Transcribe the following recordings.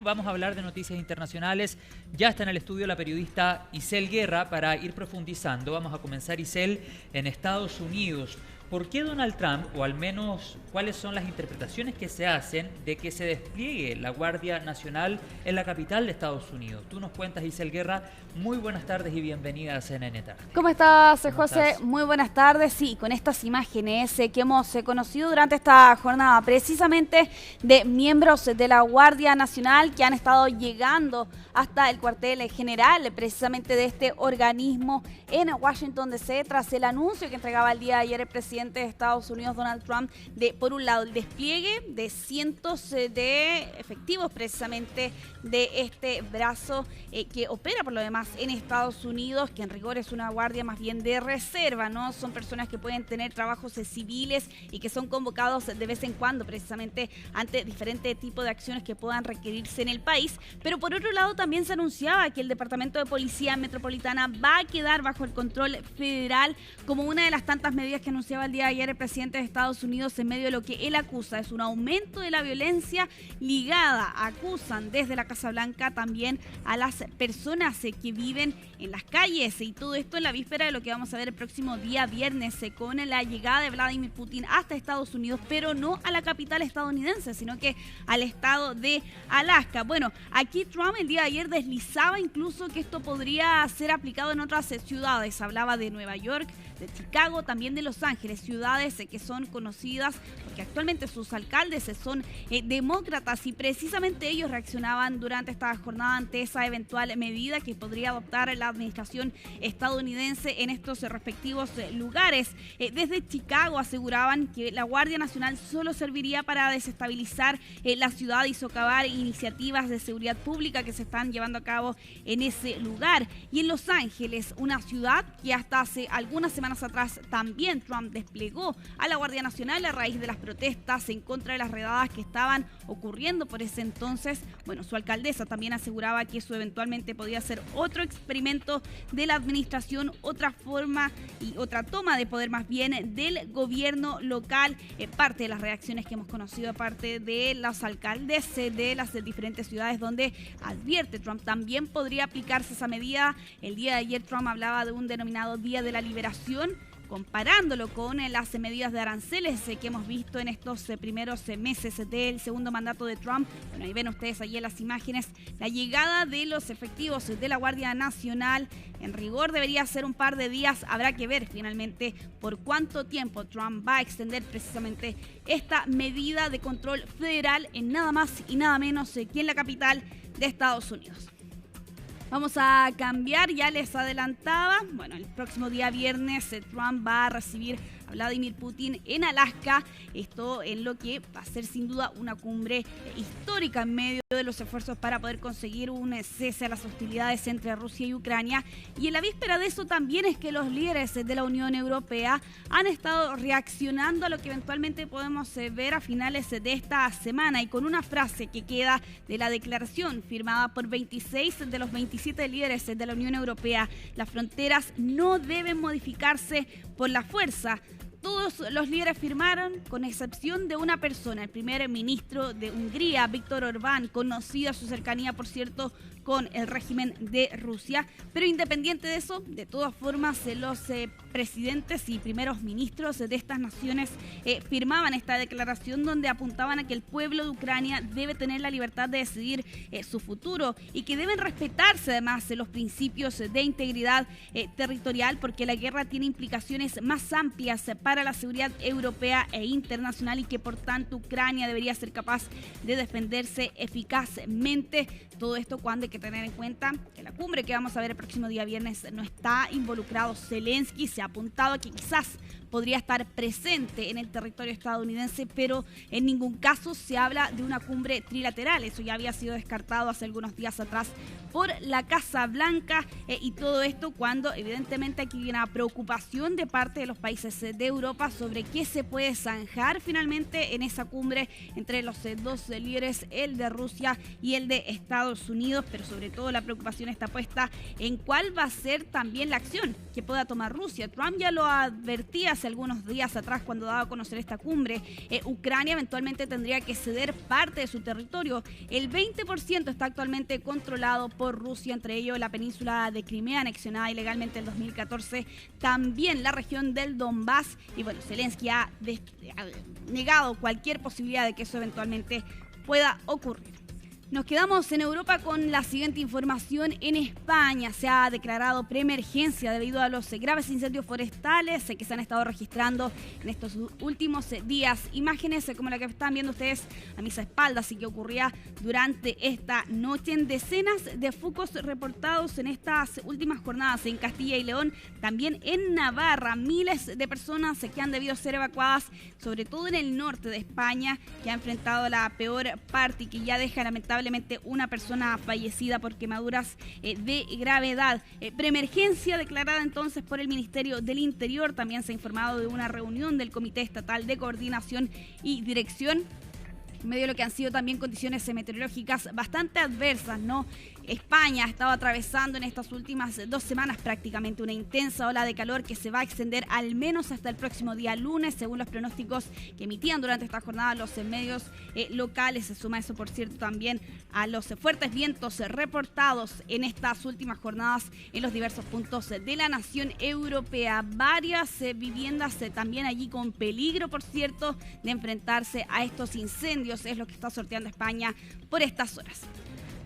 Vamos a hablar de noticias internacionales. Ya está en el estudio la periodista Isel Guerra para ir profundizando. Vamos a comenzar, Isel, en Estados Unidos. ¿Por qué Donald Trump, o al menos cuáles son las interpretaciones que se hacen de que se despliegue la Guardia Nacional en la capital de Estados Unidos? Tú nos cuentas, Isel Guerra. Muy buenas tardes y bienvenida a CNN Tarde. ¿Cómo estás, ¿Cómo José? estás? Muy buenas tardes. Sí, con estas imágenes que hemos conocido durante esta jornada, precisamente de miembros de la Guardia Nacional que han estado llegando hasta el cuartel general, precisamente de este organismo en Washington DC, tras el anuncio que entregaba el día de ayer el presidente de Estados Unidos, Donald Trump, de, por un lado, el despliegue de cientos de efectivos precisamente de este brazo que opera por lo demás en Estados Unidos, que en rigor es una guardia más bien de reserva, ¿no? Son personas que pueden tener trabajos civiles y que son convocados de vez en cuando precisamente ante diferentes tipos de acciones que puedan requerirse en el país. Pero por otro lado también se anunciaba que el Departamento de Policía Metropolitana va a quedar bajo el control federal como una de las tantas medidas que anunciaba el día de ayer el presidente de Estados Unidos en medio de lo que él acusa es un aumento de la violencia ligada, acusan desde la Casa Blanca también a las personas que viven en las calles, y todo esto en la víspera de lo que vamos a ver el próximo día viernes con la llegada de Vladimir Putin hasta Estados Unidos, pero no a la capital estadounidense, sino que al estado de Alaska. Bueno, aquí Trump el día de ayer deslizaba incluso que esto podría ser aplicado en otras ciudades. Hablaba de Nueva York, de Chicago, también de Los Ángeles, ciudades que son conocidas porque actualmente sus alcaldes son demócratas, y precisamente ellos reaccionaban durante esta jornada ante esa eventual medida que podría adoptar la administración estadounidense en estos respectivos lugares. Desde Chicago aseguraban que la Guardia Nacional solo serviría para desestabilizar la ciudad y socavar iniciativas de seguridad pública que se están llevando a cabo en ese lugar. Y en Los Ángeles, una ciudad que hasta hace algunas semanas atrás también Trump desplegó a la Guardia Nacional a raíz de las protestas en contra de las redadas que estaban ocurriendo por ese entonces. Bueno, su alcaldesa también aseguraba que eso eventualmente podía ser otro experimento de la administración, otra forma y otra toma de poder más bien del gobierno local. Parte de las reacciones que hemos conocido aparte de los alcaldes de las diferentes ciudades donde advierte Trump también podría aplicarse esa medida. El día de ayer Trump hablaba de un denominado Día de la Liberación, comparándolo con las medidas de aranceles que hemos visto en estos primeros meses del segundo mandato de Trump. Bueno, ahí ven ustedes allí en las imágenes la llegada de los efectivos de la Guardia Nacional. En rigor debería ser un par de días. Habrá que ver finalmente por cuánto tiempo Trump va a extender precisamente esta medida de control federal en nada más y nada menos que en la capital de Estados Unidos. Vamos a cambiar, ya les adelantaba. Bueno, el próximo día viernes Trump va a recibir a Vladimir Putin en Alaska. Esto en lo que va a ser sin duda una cumbre histórica en medio de los esfuerzos para poder conseguir un cese a las hostilidades entre Rusia y Ucrania. Y en la víspera de eso también es que los líderes de la Unión Europea han estado reaccionando a lo que eventualmente podemos ver a finales de esta semana, y con una frase que queda de la declaración firmada por 26 de los 27 líderes de la Unión Europea: las fronteras no deben modificarse por la fuerza. Todos los líderes firmaron, con excepción de una persona, el primer ministro de Hungría, Viktor Orbán, conocido a su cercanía, por cierto, con el régimen de Rusia. Pero independiente de eso, de todas formas, los presidentes y primeros ministros de estas naciones firmaban esta declaración donde apuntaban a que el pueblo de Ucrania debe tener la libertad de decidir su futuro, y que deben respetarse además los principios de integridad territorial, porque la guerra tiene implicaciones más amplias para la seguridad europea e internacional, y que por tanto Ucrania debería ser capaz de defenderse eficazmente. Todo esto cuando hay que tener en cuenta que la cumbre que vamos a ver el próximo día viernes no está involucrado Zelensky. Se ha apuntado a que quizás podría estar presente en el territorio estadounidense, pero en ningún caso se habla de una cumbre trilateral. Eso ya había sido descartado hace algunos días atrás por la Casa Blanca, y todo esto cuando evidentemente aquí hay una preocupación de parte de los países de Europa Europa sobre qué se puede zanjar finalmente en esa cumbre entre los dos líderes, el de Rusia y el de Estados Unidos, pero sobre todo la preocupación está puesta en cuál va a ser también la acción que pueda tomar Rusia. Trump ya lo advertía hace algunos días atrás cuando daba a conocer esta cumbre. Ucrania eventualmente tendría que ceder parte de su territorio. El 20% está actualmente controlado por Rusia, entre ellos la península de Crimea, anexionada ilegalmente en 2014, también la región del Donbass. Y bueno, Zelensky ha negado cualquier posibilidad de que eso eventualmente pueda ocurrir. Nos quedamos en Europa con la siguiente información. En España se ha declarado preemergencia debido a los graves incendios forestales que se han estado registrando en estos últimos días. Imágenes como la que están viendo ustedes a mis espaldas y que ocurría durante esta noche en decenas de focos reportados en estas últimas jornadas en Castilla y León, también en Navarra. Miles de personas que han debido ser evacuadas, sobre todo en el norte de España, que ha enfrentado la peor parte y que ya deja lamentablemente una persona fallecida por quemaduras de gravedad. Preemergencia declarada entonces por el Ministerio del Interior. También se ha informado de una reunión del Comité Estatal de Coordinación y Dirección, en medio de lo que han sido también condiciones meteorológicas bastante adversas, ¿no? España ha estado atravesando en estas últimas 2 semanas prácticamente una intensa ola de calor que se va a extender al menos hasta el próximo día lunes, según los pronósticos que emitían durante esta jornada los medios locales. Se suma eso, por cierto, también a los fuertes vientos reportados en estas últimas jornadas en los diversos puntos de la nación europea. Varias viviendas también allí con peligro, por cierto, de enfrentarse a estos incendios. Es lo que está sorteando España por estas horas.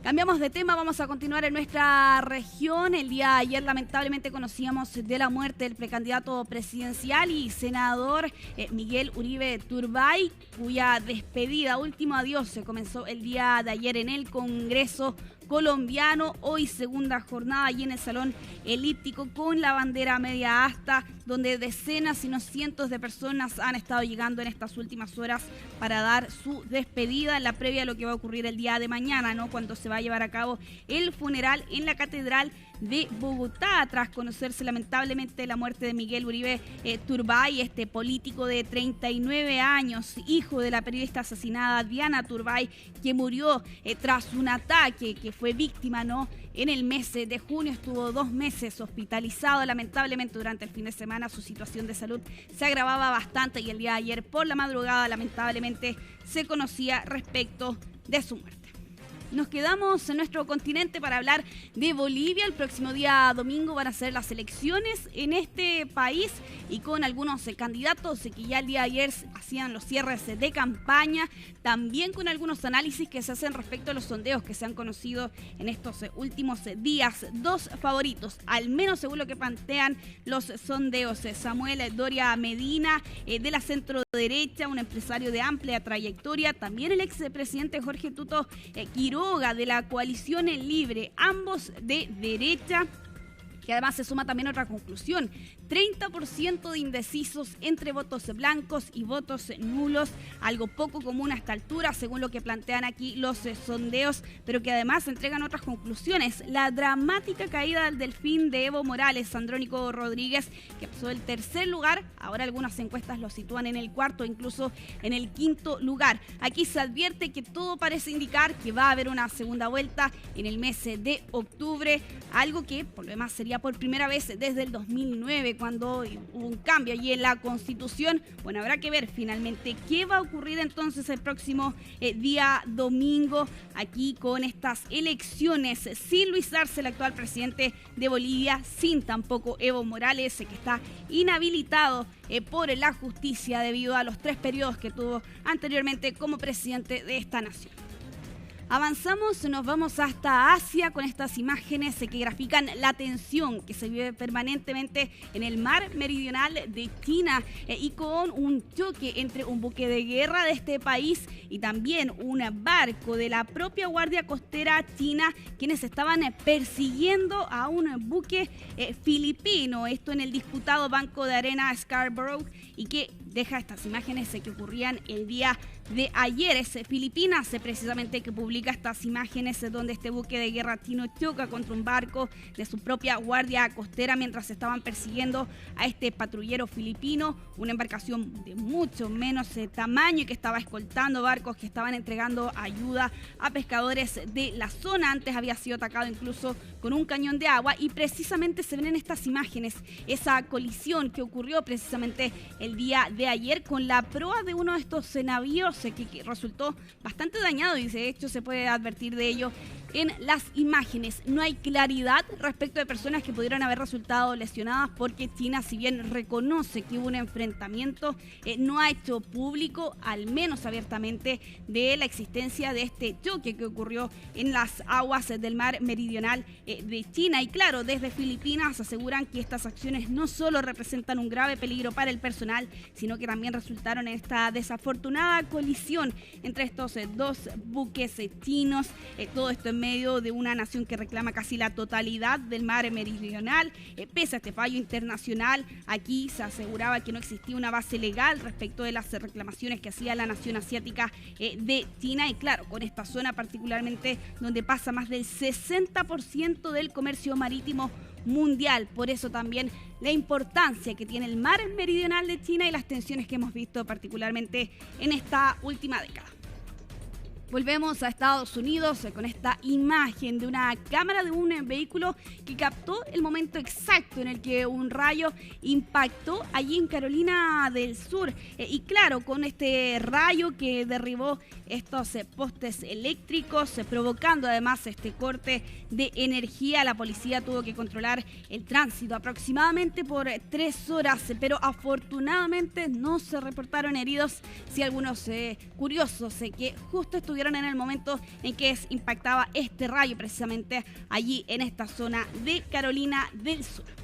Cambiamos de tema, vamos a continuar en nuestra región. El día de ayer lamentablemente conocíamos de la muerte del precandidato presidencial y senador Miguel Uribe Turbay, cuya despedida, último adiós, se comenzó el día de ayer en el Congreso colombiano. Hoy segunda jornada allí en el Salón Elíptico con la bandera media asta, donde decenas y no cientos de personas han estado llegando en estas últimas horas para dar su despedida en la previa de lo que va a ocurrir el día de mañana, ¿no? Cuando se va a llevar a cabo el funeral en la Catedral de Bogotá, tras conocerse lamentablemente la muerte de Miguel Uribe Turbay, este político de 39 años, hijo de la periodista asesinada Diana Turbay, que murió tras un ataque, que fue víctima, ¿no? En el mes de junio, estuvo 2 meses hospitalizado. Lamentablemente durante el fin de semana su situación de salud se agravaba bastante y el día de ayer por la madrugada lamentablemente se conocía respecto de su muerte. Nos quedamos en nuestro continente para hablar de Bolivia. El próximo día domingo van a ser las elecciones en este país y con algunos candidatos que ya el día de ayer hacían los cierres de campaña, también con algunos análisis que se hacen respecto a los sondeos que se han conocido en estos últimos días. 2 favoritos, al menos según lo que plantean los sondeos. Samuel Doria Medina, de la centro derecha, un empresario de amplia trayectoria, también el expresidente Jorge Tuto Quiroga de la Coalición Libre, ambos de derecha, que además se suma también otra conclusión: 30% de indecisos entre votos blancos y votos nulos, algo poco común a esta altura, según lo que plantean aquí los sondeos, pero que además entregan otras conclusiones. La dramática caída del delfín de Evo Morales, Andrónico Rodríguez, que pasó del 3er lugar, ahora algunas encuestas lo sitúan en el 4º, incluso en el 5º lugar. Aquí se advierte que todo parece indicar que va a haber una segunda vuelta en el mes de octubre, algo que por lo demás sería por primera vez desde el 2009, cuando hubo un cambio allí en la Constitución. Bueno, habrá que ver finalmente qué va a ocurrir entonces el próximo día domingo aquí con estas elecciones, sin Luis Arce, el actual presidente de Bolivia, sin tampoco Evo Morales, que está inhabilitado por la justicia debido a los 3 periodos que tuvo anteriormente como presidente de esta nación. Avanzamos, nos vamos hasta Asia con estas imágenes que grafican la tensión que se vive permanentemente en el mar meridional de China y con un choque entre un buque de guerra de este país y también un barco de la propia Guardia Costera China, quienes estaban persiguiendo a un buque filipino, esto en el disputado Banco de Arena Scarborough, y que deja estas imágenes que ocurrían el día de ayer. Es Filipinas precisamente que publica estas imágenes donde este buque de guerra chino choca contra un barco de su propia guardia costera mientras estaban persiguiendo a este patrullero filipino, una embarcación de mucho menos tamaño y que estaba escoltando barcos que estaban entregando ayuda a pescadores de la zona. Antes había sido atacado incluso con un cañón de agua y precisamente se ven en estas imágenes esa colisión que ocurrió precisamente el día de ayer con la proa de uno de estos navíos que resultó bastante dañado y de hecho se puede advertir de ello en las imágenes. No hay claridad respecto de personas que pudieron haber resultado lesionadas porque China, si bien reconoce que hubo un enfrentamiento, no ha hecho público, al menos abiertamente, de la existencia de este choque que ocurrió en las aguas del mar meridional de China. Y claro, desde Filipinas aseguran que estas acciones no solo representan un grave peligro para el personal, sino que también resultaron en esta desafortunada colisión entre estos dos buques chinos. Todo esto en medio de una nación que reclama casi la totalidad del mar meridional. Pese a este fallo internacional, aquí se aseguraba que no existía una base legal respecto de las reclamaciones que hacía la nación asiática de China. Y claro, con esta zona particularmente donde pasa más del 60% del comercio marítimo mundial. Por eso también la importancia que tiene el mar meridional de China y las tensiones que hemos visto particularmente en esta última década. Volvemos a Estados Unidos con esta imagen de una cámara de un vehículo que captó el momento exacto en el que un rayo impactó allí en Carolina del Sur. Y claro, con este rayo que derribó estos postes eléctricos, provocando además este corte de energía, la policía tuvo que controlar el tránsito aproximadamente por 3 horas, pero afortunadamente no se reportaron heridos. Sí, algunos curiosos que justo estuvieron en el momento en que impactaba este rayo precisamente allí en esta zona de Carolina del Sur.